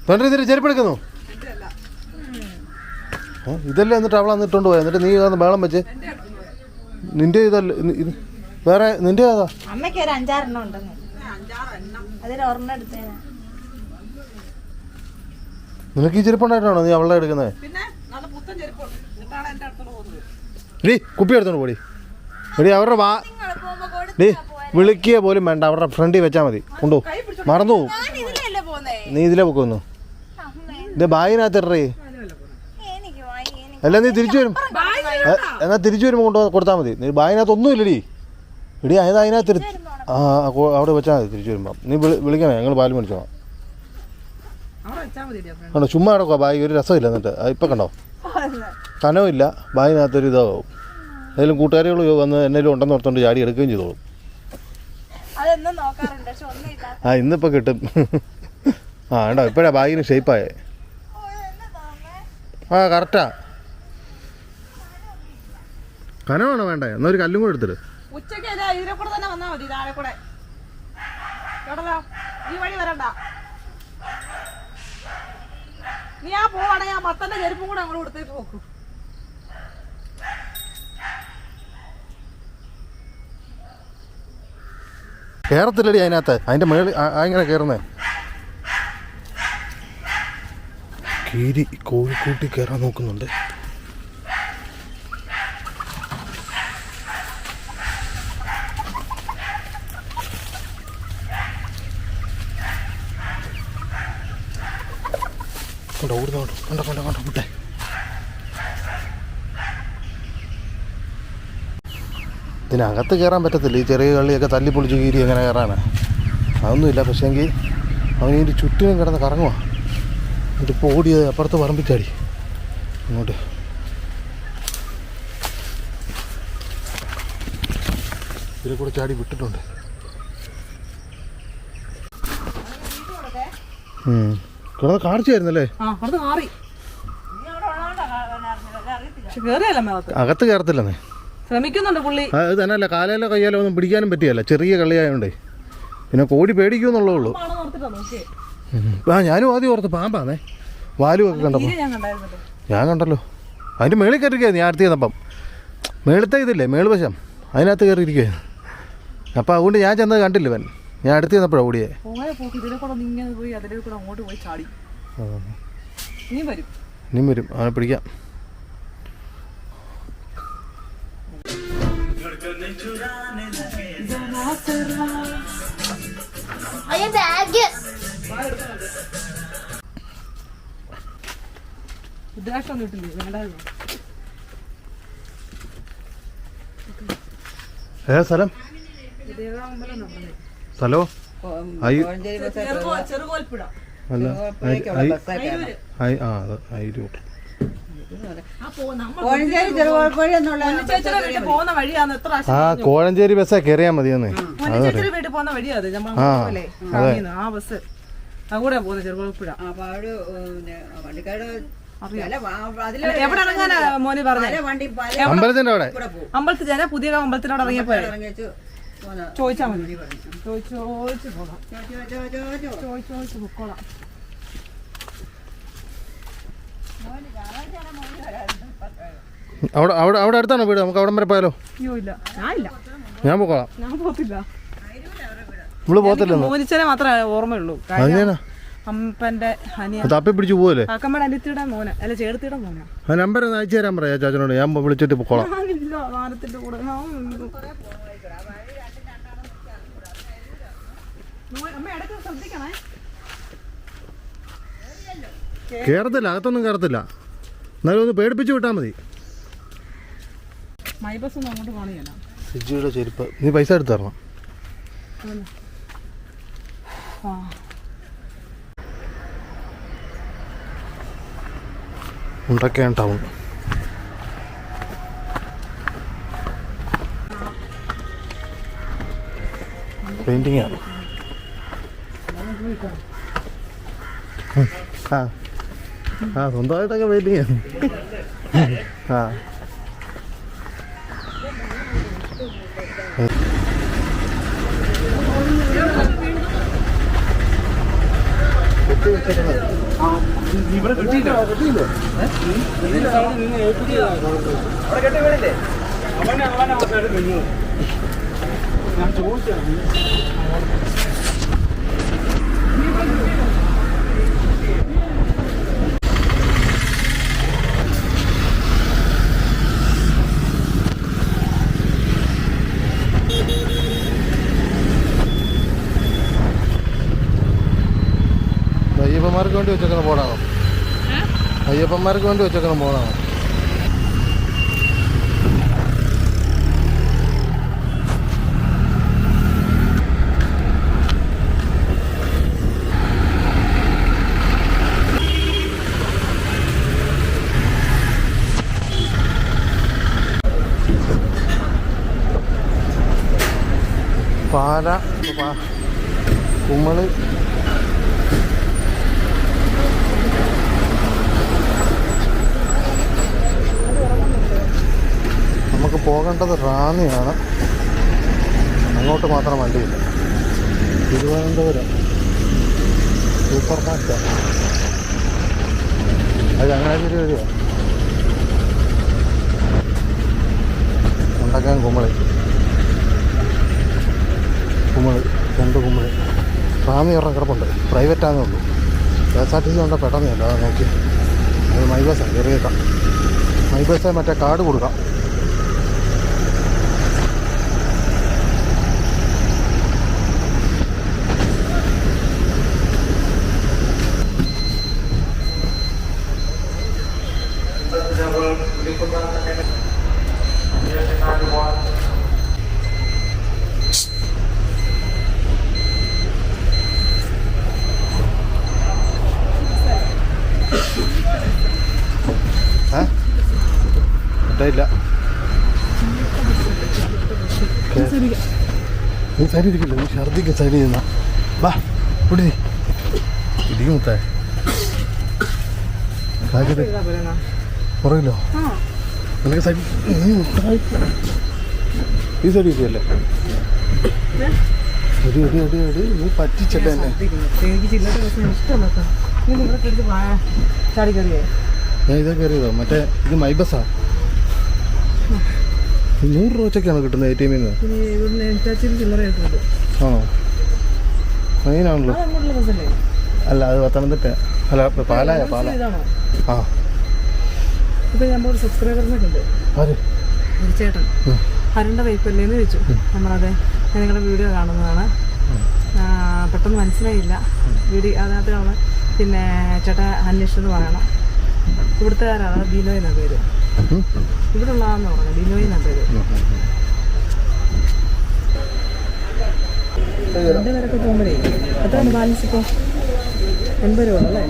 തൊണ്ട ഇതിൽ ചെരുപ്പെടുക്കുന്നു ഇതല്ലേ എന്നിട്ട് അവളെ എന്നിട്ടുണ്ട് പോയത്. എന്നിട്ട് നീ വന്ന് ബഹളം വെച്ച് നിന്റെ ഇതല്ല ഇത് വേറെ നിന്റെ ഏതാ? അമ്മയ്ക്ക് ഒരു 5-6 ഉണ്ടെന്ന്. നിനക്ക് ഈ ചെരുപ്പുണ്ടായിട്ടാണോ നീ അവളുടെ എടുക്കുന്നത്? ഡീ കുപ്പി എടുത്തോണ്ട് പോടി. എടി അവരുടെ ഡീ വിളിക്കുക പോലും വേണ്ട, അവരുടെ ഫ്രണ്ടിൽ വെച്ചാൽ മതി. കൊണ്ടു മറന്നു പോവും. നീ ഇതിലേ പൊക്കുന്നു. ഇത് ബാഗിനകത്ത് ഇടറേ. അല്ല നീ തിരിച്ചു വരും. എന്നാൽ തിരിച്ചു വരുമ്പോൾ കൊണ്ട് കൊടുത്താൽ മതി. നീ ബാഗിനകത്ത് ഒന്നും ഇല്ലടി. എടി അതിനകത്ത് അവിടെ വെച്ചാൽ മതി. തിരിച്ചു വരുമ്പോൾ നീ വിളിക്കണേ, ഞങ്ങൾ പാല് മേടിച്ചോളാം. കണ്ടോ ചുമ്മാ കിടക്കുക ബാഗ്, ഒരു രസമില്ല. എന്നിട്ട് ഇപ്പം കണ്ടോ കനമില്ല, ബാഗിനകത്തൊരു ഇതാവും. ഏതെങ്കിലും കൂട്ടുകാരികൾ വന്ന് എന്തെങ്കിലും ഉണ്ടെന്ന് ഓർത്തുകൊണ്ട് ചാടി എടുക്കുകയും ചെയ്തോളും. ഇന്നിപ്പോൾ കിട്ടും. വേണ്ട ഇപ്പോഴാ ബാഗിന് ഷേപ്പായേ. കറക്റ്റാ. കനമാണോ വേണ്ടേ? എന്നാ ഒരു കല്ലും കൂടെ എടുത്തിട്ട് നീ ആ പോവാണെങ്കിൽ ആ മത്തന്റെ ചെരുപ്പും കൂടെ അങ്ങോട്ട് കൊടുത്തേക്ക് നോക്കൂ. കേറത്തില്ലടി അതിനകത്ത്. അതിന്റെ മേളിൽ അങ്ങനെ കയറുന്നേ. കീരി കോഴിക്കൂട്ടി കയറാൻ നോക്കുന്നുണ്ട്. വിട്ടെ. ഇതിനകത്ത് കയറാൻ പറ്റത്തില്ല. ഈ ചെറിയ കള്ളിയൊക്കെ തല്ലിപ്പൊളിച്ച് കീരി എങ്ങനെ കയറാനാണ്? അതൊന്നുമില്ല. പക്ഷേങ്കിൽ അവനതിൻ്റെ ചുറ്റിനും കിടന്ന് കറങ്ങുക. എന്നിട്ടിപ്പോൾ ഓടിയത് അപ്പുറത്ത് പറമ്പിച്ചാടി ഇങ്ങോട്ട്. ഇതിൽ കൂടെ ചാടി വിട്ടിട്ടുണ്ട്. കിടന്ന് കാണിച്ചായിരുന്നല്ലേ? അകത്ത് കയറത്തില്ലെന്നേ ശ്രമിക്കുന്നുണ്ട് പുള്ളി. അത് തന്നെയല്ല, കാലയിലോ കയ്യാലോ ഒന്നും പിടിക്കാനും പറ്റിയല്ല, ചെറിയ കളിയായോണ്ടേ. പിന്നെ കോഴി പേടിക്കുമെന്നുള്ളേ ഉള്ളൂ. ഞാനും ആദ്യം ഓർത്ത് പാമ്പാന്നേ. വാലുമൊക്കെ കണ്ടപ്പോൾ ഞാൻ കണ്ടല്ലോ. അതിൻ്റെ മേളിൽ കയറിയിരിക്കുകയായിരുന്നു ഞാൻ അടുത്ത് ചെന്നപ്പം. മേളത്തെ ഇതില്ലേ മേളുവശം, അതിനകത്ത് കയറിയിരിക്കുകയായിരുന്നു. അപ്പം അതുകൊണ്ട് ഞാൻ ചെന്നത് കണ്ടില്ല. ഇവൻ ഞാൻ അടുത്ത് ചെന്നപ്പോഴാണ് ഓടിയേ. നീ വരും അവനെ പിടിക്കാം. ഏതാ സ്ഥലം? സ്ഥലോ? കോഴഞ്ചേരി ബസ്സാ കയറിയാ മതിയെന്ന്. അമ്പലത്തിന്റെ അവിടെ, അമ്പലത്തിൽ പുതിയ അമ്പലത്തിനോട് ഇറങ്ങിയപ്പോ ചോദിച്ചാ മതി. ചോദിച്ചു പൊക്കോളാം. അവിടെ അവിടെ അവിടെ അടുത്താണോ വീട്? നമുക്ക് അവിടെ വരെ പോയാലോ? ഞാൻ പോക്കോളാം. നമ്മള് പോകത്തില്ല. മോനിച്ചനെ മാത്രമേ ഓർമ്മയുള്ളൂ. അമ്പന്റെ തപ്പി പിടിച്ചു പോവല്ലേ? കാക്കമ്മയുടെ അനിയത്തിയുടെ മോനെ, അല്ല ചേർത്തിയുടെ മോനെ. ആ നമ്പർ ഒന്ന് അയച്ചു തരാൻ പറയാ ചാച്ചനോട്. ഞാൻ വിളിച്ചിട്ട് പൊക്കോളാം. കൂടെ കേറത്തില്ല, അകത്തൊന്നും കയറത്തില്ല. എന്നാലും ഒന്ന് പേടിപ്പിച്ച് വിട്ടാൽ മതി. സിജിയുടെ ചെരുപ്പ് നീ പൈസ എടുത്ത് തരണം. മുണ്ടക്കയം ടൗൺ. പെയിന്റിംഗ് ആണ്. സ്വന്തമായിട്ടൊക്കെ പെയിന്റിംഗ് ആണ്. ഇവിടെ കിട്ടിയില്ല കിട്ടിയില്ലേ? അവിടെ കെട്ടി വീടില്ലേ അവനെ നിന്നു ഞാൻ ചോദിച്ചാണ് അയ്യപ്പന്മാർക്ക് വേണ്ടി വെച്ചേക്കുന്ന ബോർഡാണോ? അയ്യപ്പന്മാർക്ക് വേണ്ടി വെച്ചേക്കുന്ന ബോർഡാണോ? പാല കുമ്മള് നമുക്ക് പോകേണ്ടത് റാന്നിയാണ്. അങ്ങോട്ട് മാത്രം വണ്ടിയില്ല. തിരുവനന്തപുരം സൂപ്പർ മാർക്കറ്റാണ്. അത് ചങ്ങനാശ്ശേരി വഴിയാണ്. ഉണ്ടാക്കാൻ കുമ്മളി രണ്ട് കുമ്മളി റാന്നി ഒരെണ്ണം കിടപ്പുണ്ട്. പ്രൈവറ്റാന്നേ ഉള്ളൂ. KSRTC കൊണ്ടാൽ പെട്ടെന്നല്ല. അത് നോക്കി അത് മൈ ബസ്സാണ്. കയറിയേക്കാം. മൈ ബസ്സേ മറ്റേ കാർഡ് കൊടുക്കാം. ഇല്ല നീ സൈഡ് ഇരിക്കില്ല. നീ ഛർദിക്ക് സൈഡ് ചെയ്യുന്ന വാ ഇവിടെ ഇരിക്കും. മുത്തേ പുറകില്ലോ നിനക്ക് സൈഡ് ഈ സൈഡ് ഇരിക്കല്ലേ? നീ പറ്റിച്ചല്ലേ എന്നെ? ഞാൻ ഇതൊക്കെ കയറിയതോ? മറ്റേ ഇത് മൈ ബസ്സാ. 100 രൂപ വെച്ചൊക്കെയാണോ കിട്ടുന്നത് ATM ന്ന്? ആണോ? മെയിനാണല്ലോ. അല്ല അത് പത്തനംതിട്ട. അല്ല പാലായ പാല. ആ ഒരു ചേട്ടൻ ഹരണ്ട വൈപ്പല്ലേന്ന് ചോദിച്ചു. നമ്മളതെ നിങ്ങളുടെ വീഡിയോ കാണുന്നതാണ്. പെട്ടെന്ന് മനസ്സിലായില്ല വീഡിയോ അതിനകത്ത് കാണുന്നത്. പിന്നെ ചേട്ടാ അന്വേഷിച്ചത് പറയണം. ഇവിടുത്തുകാരാണ്. ബിനോയ് എന്നാ പേര്. ഇവിടെ ഉള്ളതാന്ന് പറഞ്ഞു. ബിനോയ് എന്നാ പേര്. എൻ്റെ പേരൊക്കെ പോകുമ്പോഴേ എത്രയാണ് ബാലൻസ് ഇപ്പോൾ? 80 രൂപ അല്ലേ?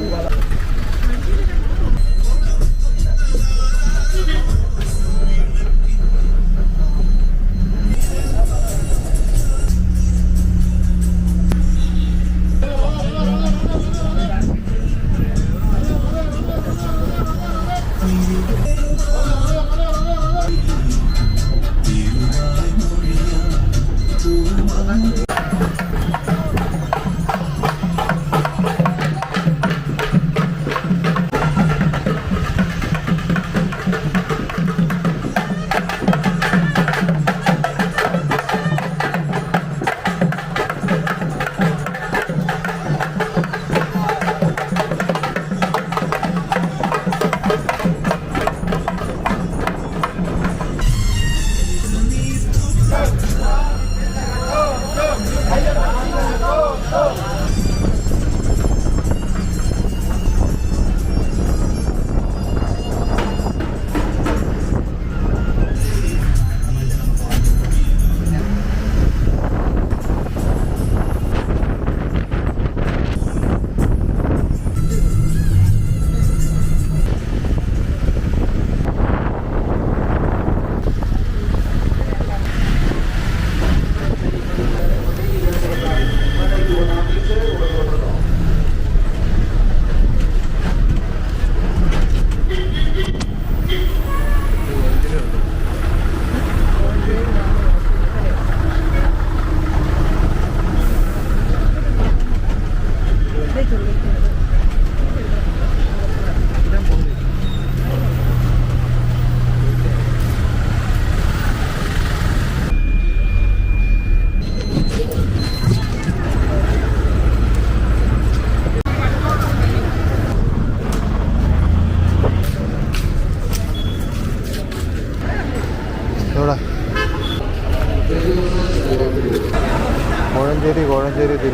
കോഴഞ്ചേരി,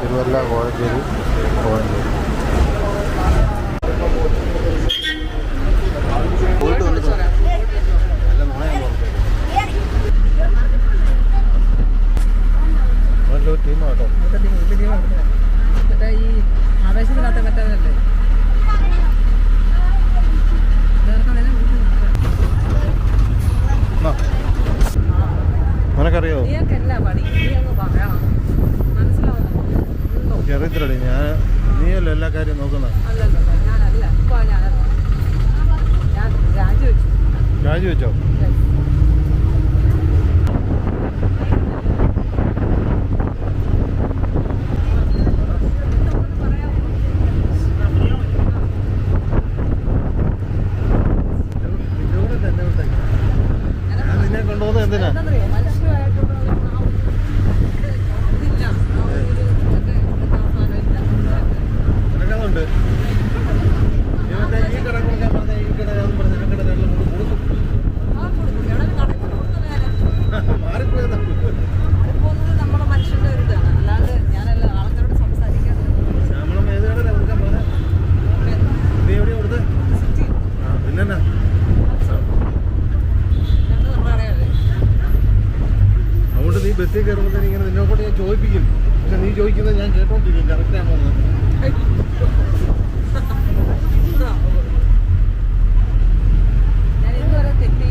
തിരുവല്ല, കോഴഞ്ചേരി. പോയിട്ട് വന്നിട്ട് നല്ലൊരു ടീമാട്ടോ. മറ്റേ ഈ ആവേശത്തിനകത്ത് മറ്റേതല്ലേ നിനക്കറിയോ? നീയൊക്കെല്ല പണി, നീ അങ്ങ് പറയണം, മനസ്സിലാവുന്നു. അറിയത്തില്ലടി, നീയല്ലോ എല്ലാ കാര്യവും നോക്കുന്നത്. അല്ലല്ലോ, ഞാനല്ല, ഇപ്പോൾ ഞാൻ രാജിവെച്ചോ? നിന്നെ കൊണ്ടുപോകുന്നത് എന്തിനാ? നിനക്കതുണ്ട്. ഈ കട കൊടുക്കാൻ പറഞ്ഞ ഈ കട പറഞ്ഞ ആ കട മാറിപ്പോയതാ. നമ്മളെ മനുഷ്യന്റെ ഒരു ഇതാണ്, അല്ലാതെ ഞാനല്ല ആൾക്കാരോട് സംസാരിക്കാതെ. ശ്യാമളം ഏത് കട കൊടുക്കാൻ പറഞ്ഞ? നീ എവിടെയാ കൊടുത്തത്? പിന്നെന്നാ അതുകൊണ്ട് നീ ബസ്സിൽ കയറുമ്പോഴത്തേന് ഇങ്ങനെ നിന്നോട്ട് ഞാൻ ചോദിപ്പിക്കും. പക്ഷെ നീ ചോദിക്കുന്നത് ഞാൻ കേട്ടോണ്ടിരിക്കും കറക്റ്റാണോ എന്ന്. ഞാൻ ഇതുവരെ തെറ്റി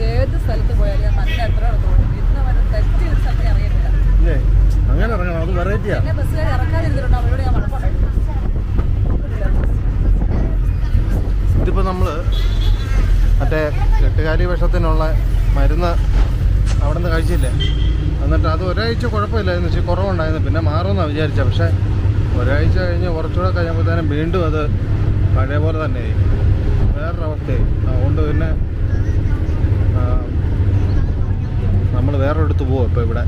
ഏത് സ്ഥലത്ത് പോയാലും ഞാൻ നല്ല എത്ര തോന്നും. ഇന്ന് വരെ തെറ്റി ഒരു സ്ഥലത്ത് ഇറങ്ങിയിട്ടില്ല. ഇല്ലേ, അങ്ങനെ ഇറങ്ങണം, അത് വെറൈറ്റിയാ. എന്നെ ബസ്സുകാർ ഇറക്കാതിരുന്നിട്ടുണ്ട്, അവരോട് ഞാൻ മഴപ്പാടും. ഇതിപ്പോൾ നമ്മൾ മറ്റേ കെട്ടുകാലി വിഷത്തിനുള്ള മരുന്ന് അവിടെ നിന്ന് കഴിച്ചില്ലേ, എന്നിട്ട് അത് ഒരാഴ്ച കുഴപ്പമില്ലായിരുന്നു, വെച്ചാൽ കുറവുണ്ടായിരുന്നു, പിന്നെ മാറുമെന്നാണ് വിചാരിച്ചത്. പക്ഷേ ഒരാഴ്ച കഴിഞ്ഞ് കുറച്ചുകൂടെ കഴിയുമ്പോഴത്തേനും വീണ്ടും അത് പഴയ പോലെ തന്നെ വേറൊരവസ്ഥയായി. അതുകൊണ്ട് പിന്നെ നമ്മൾ വേറൊരിടത്ത് പോകും ഇപ്പോൾ ഇവിടെ.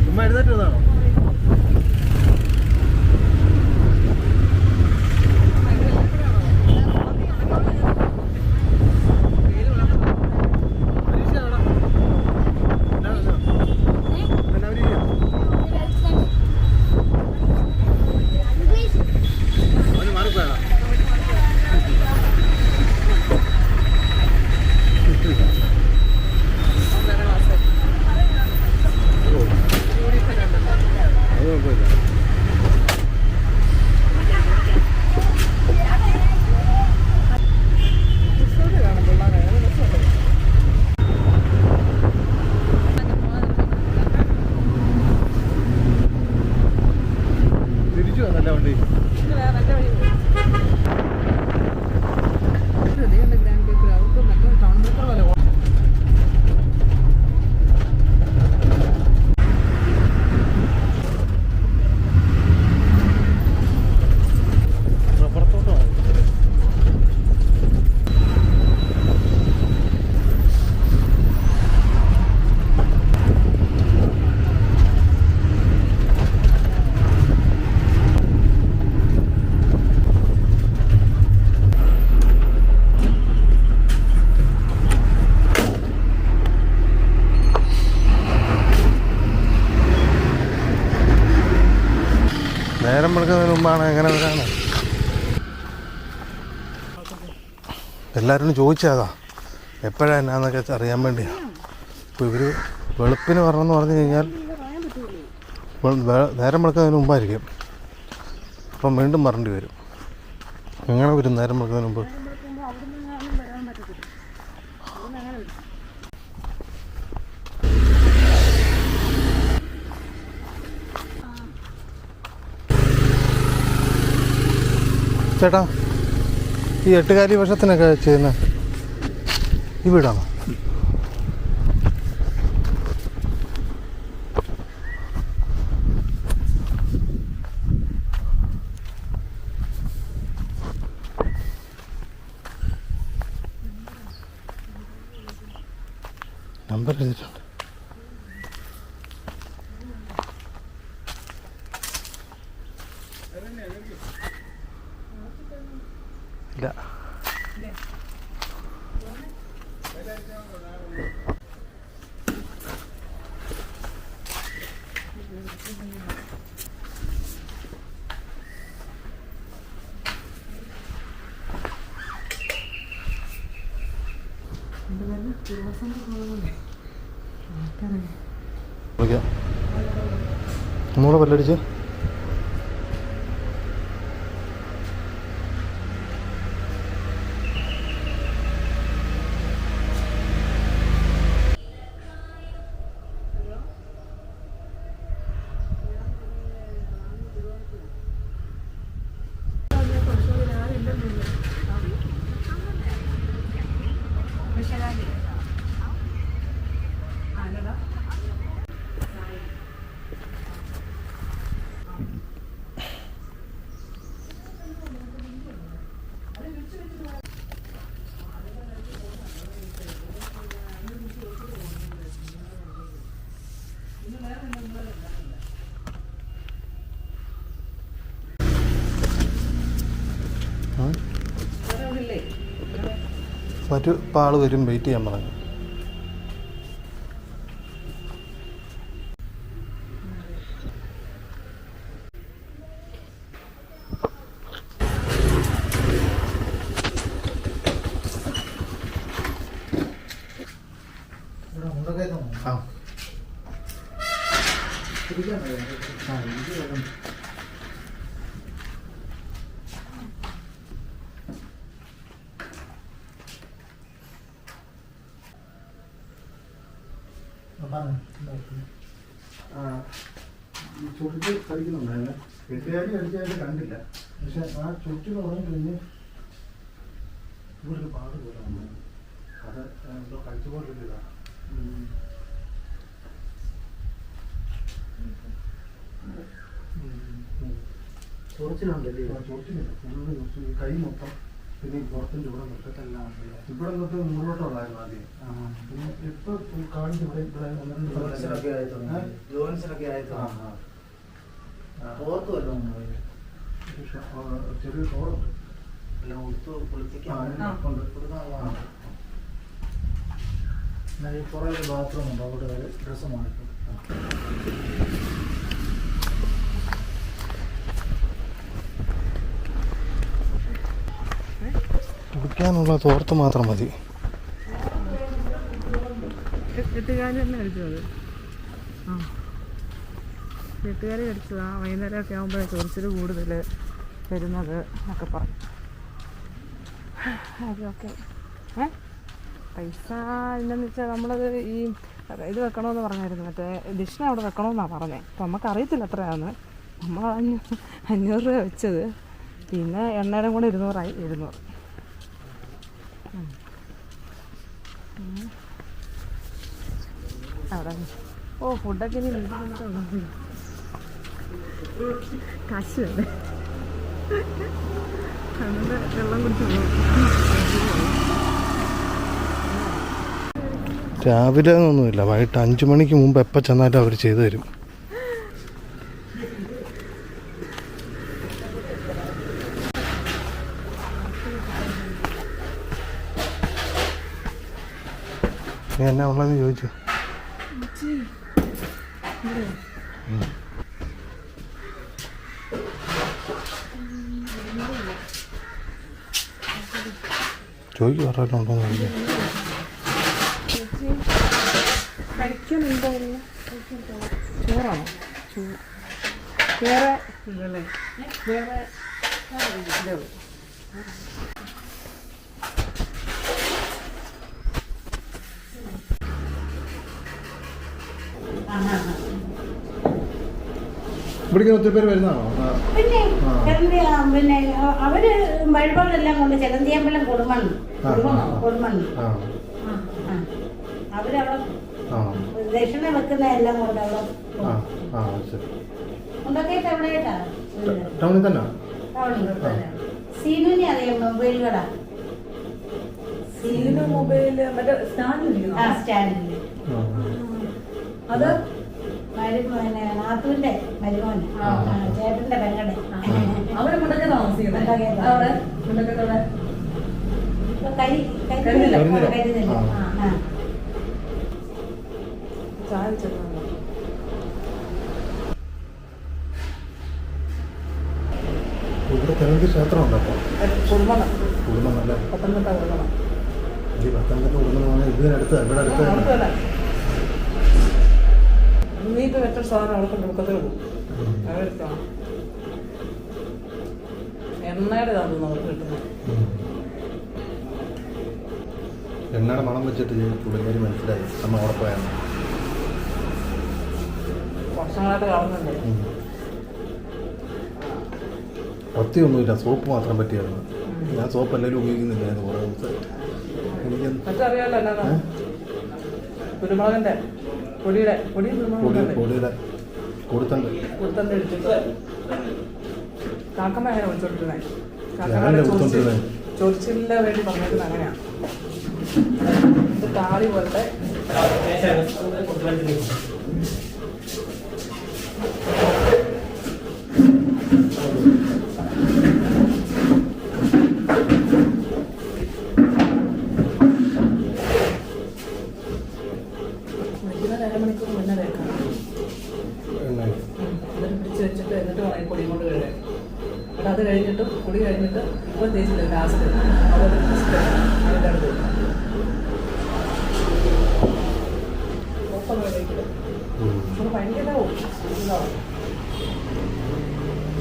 ഉമ്മ എഴുന്നേറ്റ് വന്നാണോ? നേരം വെളുക്കുന്നതിന് മുമ്പാണ് എങ്ങനെ വരാണ്. എല്ലാവരോടും ചോദിച്ചതാ എപ്പോഴാണ് എന്നാന്നൊക്കെ അറിയാൻ വേണ്ടിയാണ്. ഇപ്പോൾ ഇവർ വെളുപ്പിന് വരണമെന്ന് പറഞ്ഞു കഴിഞ്ഞാൽ നേരം വെളുക്കുന്നതിന് മുമ്പായിരിക്കും. അപ്പം വീണ്ടും വരേണ്ടി വരും. എങ്ങനെ വരും നേരം വെളുക്കുന്നതിന് മുമ്പ്? ചേട്ടാ, ഈ എട്ടുകാലി വർഷത്തിനൊക്കെ ചെയ്യുന്ന ഈ വീടാണോ? നമ്പർ എഴുതിയിട്ടുണ്ട്. ഇല്ല. ഒന്നുകൂടെ പല്ലടിച്ച്. മറ്റു ആൾ വരും, വെയിറ്റ് ചെയ്യാൻ പറഞ്ഞു. ആ ചുരുട്ടി കളിക്കുന്നുണ്ടായിരുന്നു. കെട്ടുകാരി അടിച്ചായിട്ട് കണ്ടില്ല. പക്ഷെ ആ ചുരുട്ടി തുടങ്ങി കഴിഞ്ഞ് ഇവിടെ പാട് പോലെ വന്നു. അത് എന്തോ കഴിച്ചുകൊണ്ടിരിക്കുന്നതാണ്. ചൊറിച്ചിലുണ്ടല്ലേ? ചൊറിച്ചിലില്ല, ഫുള്ള് ചൊറിച്ചിൽ. കൈ മൊത്തം, പിന്നെ പുറത്തിൻ്റെ ഇവിടെ മുറ്റത്തെല്ലാം ഇവിടെ തൊട്ട് മുകളിലോട്ടുള്ളായിരുന്നു ആദ്യം. പിന്നെ ഇപ്പൊ കാണിച്ച് ഇവിടെ ഇവിടെ ചെറിയ ഷോറുണ്ട്. കുറേ ബാത്റൂം ഉണ്ട്, അവിടെ ഡ്രസ്സ് മാറിക്കും. കുടിക്കാനുള്ള തോർത്ത് മാത്രം മതി. കെട്ടുകാരി തന്നെ അടിച്ചത്. ആ കെട്ടുകാരി അടിച്ചതാ. വൈകുന്നേരമൊക്കെ ആകുമ്പോഴേ ചൊറിച്ചിൽ കൂടുതൽ വരുന്നത് എന്നൊക്കെ പറഞ്ഞു. അതൊക്കെ പൈസ എന്താണെന്ന് വെച്ചാൽ നമ്മളത് ഈ ഇത് വെക്കണമെന്ന് പറഞ്ഞായിരുന്നു. മറ്റേ ഡിഷിന് അവിടെ വെക്കണമെന്നാണ് പറഞ്ഞത്. അപ്പം നമുക്കറിയത്തില്ല എത്രയാണെന്ന്. നമ്മൾ 500 രൂപ വെച്ചത്. പിന്നെ എണ്ണയുടെ കൂടെ 200 ആയി. 700. അവിടെ ഓ ഫുഡൊക്കെ ഇനി വീട്ടിൽ കാശ് വേണ്ടേ? അതുകൊണ്ട് വെള്ളം കുടിച്ച് പോകും. രാവിലെ ഒന്നുമില്ല, വൈകിട്ട് 5 മണിക്ക് മുമ്പ് എപ്പോൾ ചെന്നാലും അവർ ചെയ്തു തരും. നീ എന്നാ ഉള്ളതെന്ന് ചോദിച്ചു. ചോദിക്കും പറഞ്ഞിട്ടുണ്ടോ ചോദിക്കാം. ചോറാണോ? വേറെ ഇതല്ലേ? വേറെ ഇവിടേക്ക് ഒത്തിരി പേര് വരുന്നതാണോ? പിന്നെ അവര് വഴിപാടെല്ലാം കൊണ്ട് ചെലന്തിയമ്പലം കൊടുമണ്ണ് അവരവിടെ ദക്ഷിണ വെക്കുന്ന എല്ലാം കൊണ്ട് അവിടെ കൊണ്ടൊക്കെ എവിടെയായിട്ടാ? ടൗണിൽ തന്നെ. സീനുവിനെ അറിയാം, മൊബൈൽ കട. സീനു മൊബൈല് മറ്റേ സ്റ്റാൻഡിൽ അത് നാത്തൂന്റെ മരുമോന്, ചേട്ടന്റെ പെങ്ങളുടെ അവരെ മുണ്ടൊക്കെ താമസിക്കുന്നത്. കരുന്നില്ല. കരുന്നില്ല. ആ. ചായ വെച്ചിട്ടുണ്ട്. ഇവിടെ തെരഞ്ഞെടുപ്പ് ക്ഷേത്രം ഉണ്ടോ? കുടുംബം കുടുംബം നല്ല പത്തനംതിട്ട കുടുംബം ഈ പത്തനംതിട്ട കുടുംബമാണ് ഇതിനടുത്ത് ഇവിടെ അടുത്ത് നീ ഇപ്പൊ വെച്ച സാധനം അവിടെ കൊണ്ട് മുക്കത്തിൽ പോകും. അതെടുക്കണം. എണ്ണയുടെ ഇതാണ് നമുക്ക് കിട്ടുന്നത്. എണ്ണയുടെ മണം വെച്ചിട്ട് പുള്ളിക്കാരി മനസ്സിലായി നമ്മൾ അവിടെ പോയാണ്. വർഷങ്ങളായിട്ട് കാണുന്നുണ്ട്. ഒത്തിയൊന്നുമില്ല, സോപ്പ് മാത്രം പറ്റിയായിരുന്നു. ഞാൻ സോപ്പ് എല്ലാവരും ഉപയോഗിക്കുന്നില്ലായിരുന്നു കുറേ ദിവസമായിട്ട്. എനിക്ക് മറ്ററിയാലോ എന്നാ കുരുമുളകിന്റെ പൊടിയുടെ പൊടിയുടെ കൊടുത്തണ്ട് എടുത്തിട്ട് കാക്കമ്മ അങ്ങനെ വിളിച്ചോണ്ടിരുന്നേ. ഞാനല്ലേ കൊടുത്തോണ്ടിരുന്നേ. ചൊറിച്ചിലിന് വേണ്ടി പറഞ്ഞിരുന്നത് അങ്ങനെയാണ്. ഇത് താളി പോലത്തെ അരമണിക്കൂർ മുന്നേ തേക്കാം. എന്നിട്ട് പിടിച്ച് വെച്ചിട്ട് എന്നിട്ട് വേണം പൊടി കൊണ്ട് കഴുകാൻ. എന്നിട്ട് അത് കഴിഞ്ഞിട്ട് കുടി കഴിഞ്ഞിട്ട് ഇപ്പോൾ തേച്ചില്ല ലാസ്റ്റ് അതിൻ്റെ അടുത്ത് നമുക്ക് ഭയങ്കര ഇതാവും.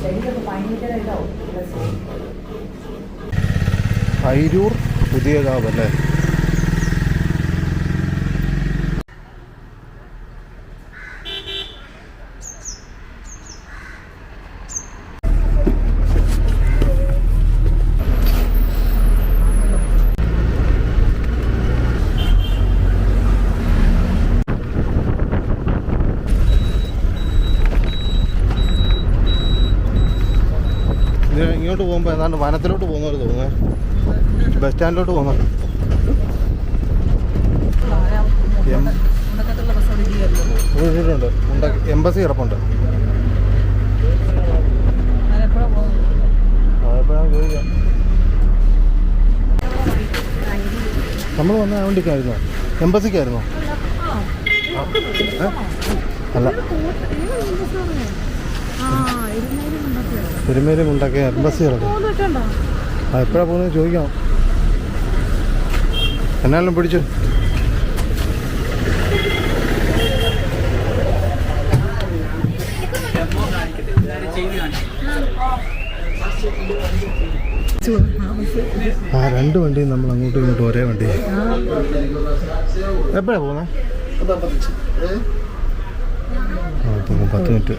ശരീരമൊക്കെ ഭയങ്കര ഇതാവും. അയിരൂർ പുതിയ കാവ് അല്ലേ? ഇങ്ങോട്ട് പോകുമ്പോൾ ഏതാണ്ട് വനത്തിലോട്ട് പോകുന്നവർ തോന്നുന്നത്, ബസ് സ്റ്റാൻഡിലോട്ട് പോകുന്നത്. ഉണ്ട് എംബസി കിടപ്പുണ്ട്. അതെപ്പോഴാണ് ചോദിക്കാം. നമ്മൾ വന്ന ആ വണ്ടിക്കായിരുന്നോ? എംബസിക്കായിരുന്നോ? അല്ല, പെരുമേലും ഉണ്ടാക്കിയ എംബസി കിടക്കും. ആ എപ്പോഴാണ് പോകുന്നത് ചോദിക്കണം. എന്നാലും പിടിച്ചു. ആ രണ്ട് വണ്ടിയും നമ്മൾ അങ്ങോട്ടും ഇങ്ങോട്ടും ഒരേ വണ്ടി. എപ്പോഴാണ് പോകുന്നത്? 10 മിനിറ്റ്.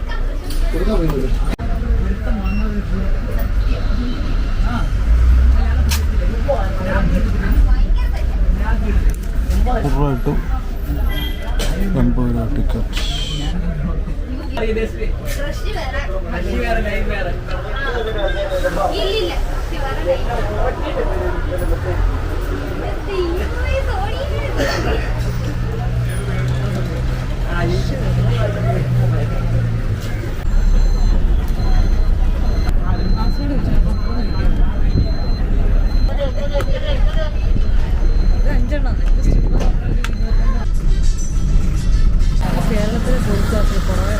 ഇട്ടു 80 രൂപ ടിക്കറ്റ്. കേരളത്തിലെ പോലീസ് കുറവേ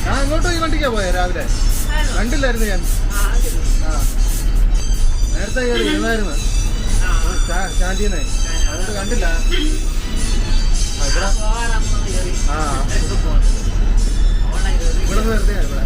ഞാൻ അങ്ങോട്ടും ഈ വണ്ടിക്കാ പോയ രാവിലെ കണ്ടില്ലായിരുന്നു ഞാൻ. നേരത്തെ കയറി ഇരുന്നായിരുന്നു സ്റ്റാൻഡിന്നേ, അതുകൊണ്ട് കണ്ടില്ല. ഇവിടെ നിന്ന് വെറുതെ ഇവിടെ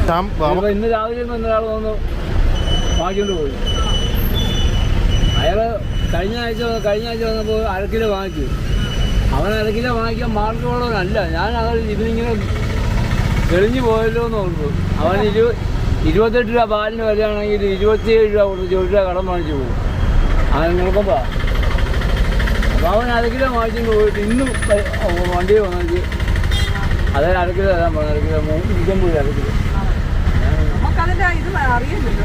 ഇപ്പൊ ഇന്ന് രാവിലെ ഒരാൾ വന്ന് വാങ്ങിക്കൊണ്ട് പോയി. അയാൾ കഴിഞ്ഞ ആഴ്ച വന്നപ്പോൾ 1/2 കിലോ വാങ്ങിച്ചു. അവൻ 1/2 കിലോ വാങ്ങിക്കാൻ മാർക്കുള്ളവനല്ല. ഞാൻ അത് ഇതിനിങ്ങനെ തെളിഞ്ഞു പോയല്ലോ എന്ന് ഓർത്തു. അവൻ 28 രൂപ പാലിന് വരികയാണെങ്കിൽ 27 രൂപ കൊടുത്ത് 1 രൂപ കടം വാങ്ങിച്ചു പോകും. അങ്ങനെ നോക്കുമ്പോൾ അപ്പോൾ അവൻ 1/2 കിലോ വാങ്ങിച്ചുകൊണ്ട് പോയിട്ട് ഇന്നും വണ്ടിയിൽ വന്നിട്ട് അതേ 1/2 കിലോ തരാൻ പറഞ്ഞു. 1/2 കിലോ 150 1/2 കിലോ. നമുക്കതിന്റെ ഇത് അറിയില്ലല്ലോ.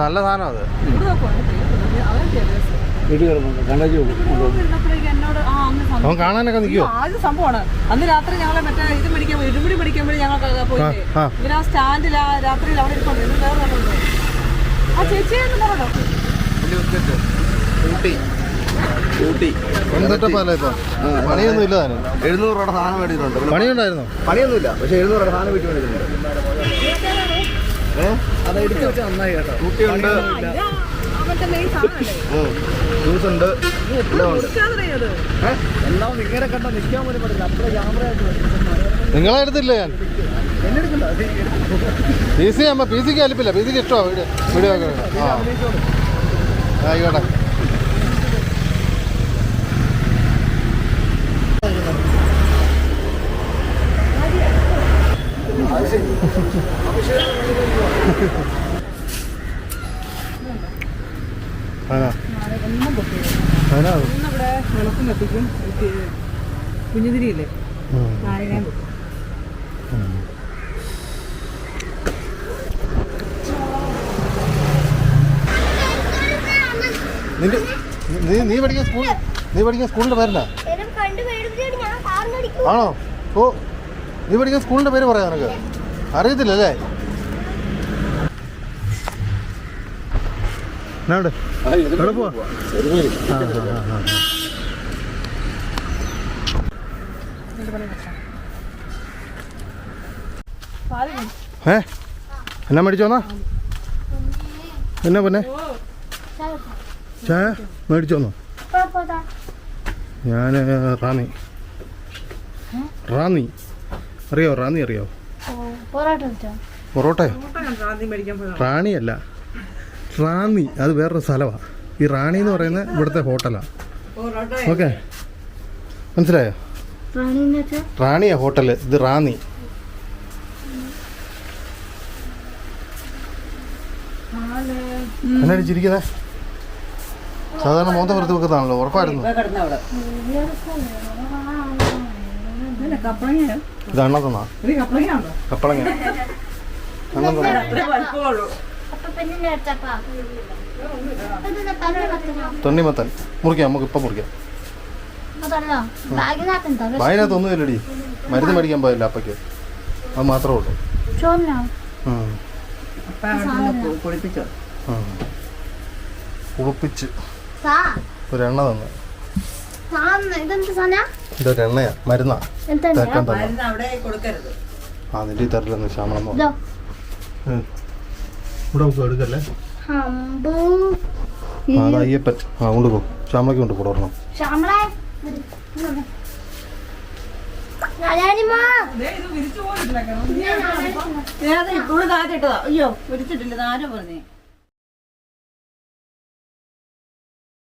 നല്ല സാധനം അത്. വീട്ടിൽ കിടപ്പുണ്ട്. കണ്ടു അവൻ കാണാനൊക്കെ നിൽക്കുമോ? ആദ്യ സംഭവമാണ്. അന്ന് രാത്രി ഞങ്ങളെ മറ്റേ ഇത് മേടിക്കാൻ പോയി, ഇരുമുടി മേടിക്കുമ്പോഴേ ഞങ്ങൾക്ക് പോയില്ലേ ഇവരാ സ്റ്റാൻഡിൽ രാത്രിയിൽ അവിടെ ഇരിപ്പുണ്ട്. ഇത് വേറെ ഉണ്ട്. ആ ചേച്ചിയെന്ന് പറഞ്ഞോ പണിയൊന്നും ഇല്ല. 700 രൂപയുടെ സാധനം മേടിച്ചിട്ടുണ്ട്. പണിയുണ്ടായിരുന്നോ? പണിയൊന്നുമില്ല, പക്ഷെ 700 രൂപയുടെ സാധനം വീട്ടിൽ മേടിച്ചിട്ടുണ്ട്. അത് എടുത്ത് വെച്ചാൽ നന്നായി കേട്ടോ. ഊട്ടിയുണ്ട്, അവന്റെ മെയിൻ സാധനമല്ലേ. ജ്യൂസ് ഉണ്ട്, എല്ലാം ഉണ്ട്. എല്ലാം നിങ്ങളെ കണ്ടാ നിൽക്കാൻ പോലും പറ്റില്ല. അത്ര ക്യാമറ ആയിട്ട് നിങ്ങളെ എടുത്തില്ല ഞാൻ. പി സിക്ക് അലിപ്പില്ല. പി സിക്ക് ഇഷ്ടമാണ് വീഡിയോ ഒക്കെ. ആ ആയിക്കോട്ടെ. ഇന്നിവിടെ വിളക്കും കത്തിക്കും. കുഞ്ഞുതിരിയില്ലേ നാരങ്ങയും വെക്കും. നീ പഠിക്കുന്ന സ്കൂളിന്റെ പേരെന്നാ? ആണോ? ഓ, നീ പഠിക്കുന്ന സ്കൂളിന്റെ പേര് പറയാം. നിനക്ക് അറിയത്തില്ലല്ലേ? എവിടെ പോവാ? എന്നാ മേടിച്ചോന്നാ? എന്നാ പിന്നെ ചായ മേടിച്ചോന്നോ? ഞാൻ റാന്നി അറിയോ? റാന്നി അറിയോ? പൊറോട്ടയോ? റാണിയല്ല, റാന്നി അത് വേറൊരു സ്ഥലമാണ്. ഈ റാണി എന്ന് പറയുന്നത് ഇവിടുത്തെ ഹോട്ടലാണ്. ഓക്കെ, മനസ്സിലായോ? റാണിയാ ഹോട്ടല്, ഇത് റാന്നി. എന്നാടി ചിരിക്കുന്നേ? സാധാരണ മോന്ത പുറത്ത് വെക്കുന്നതാണല്ലോ, ഉറപ്പായിരുന്നു. ഇത് അണ്ണ തന്നാ? കപ്പളങ്ങ അണ്ണൻ തന്നാ? തണ്ണിമത്തൻ മുറിക്കാം, നമുക്ക് ഇപ്പം മുറിക്കാം. വായനകത്തൊന്നും ഇല്ലടി, മരുന്ന് മേടിക്കാൻ പോയല്ലോ അപ്പയ്ക്ക്. അത് മാത്രമേ ഉള്ളൂ. കുളിപ്പിച്ച് ഒരെണ്ണ തന്നു. ഇതൊരെണ്ണയാ, മരുന്നാ തേക്കാൻ തന്നെ. ആ നിന്റെ തരില്ലെന്ന് ശ്യാമളം ഇവിടെ നമുക്ക് എടുക്കല്ലേ? അത് അയ്യപ്പൻ. ആ കൊണ്ടുപോകും, ശ്യാമളയ്ക്ക് കൊണ്ട് കൊടുക്കണം. അയ്യോ വിരിച്ചിട്ടില്ല, ആരോ പറഞ്ഞേ.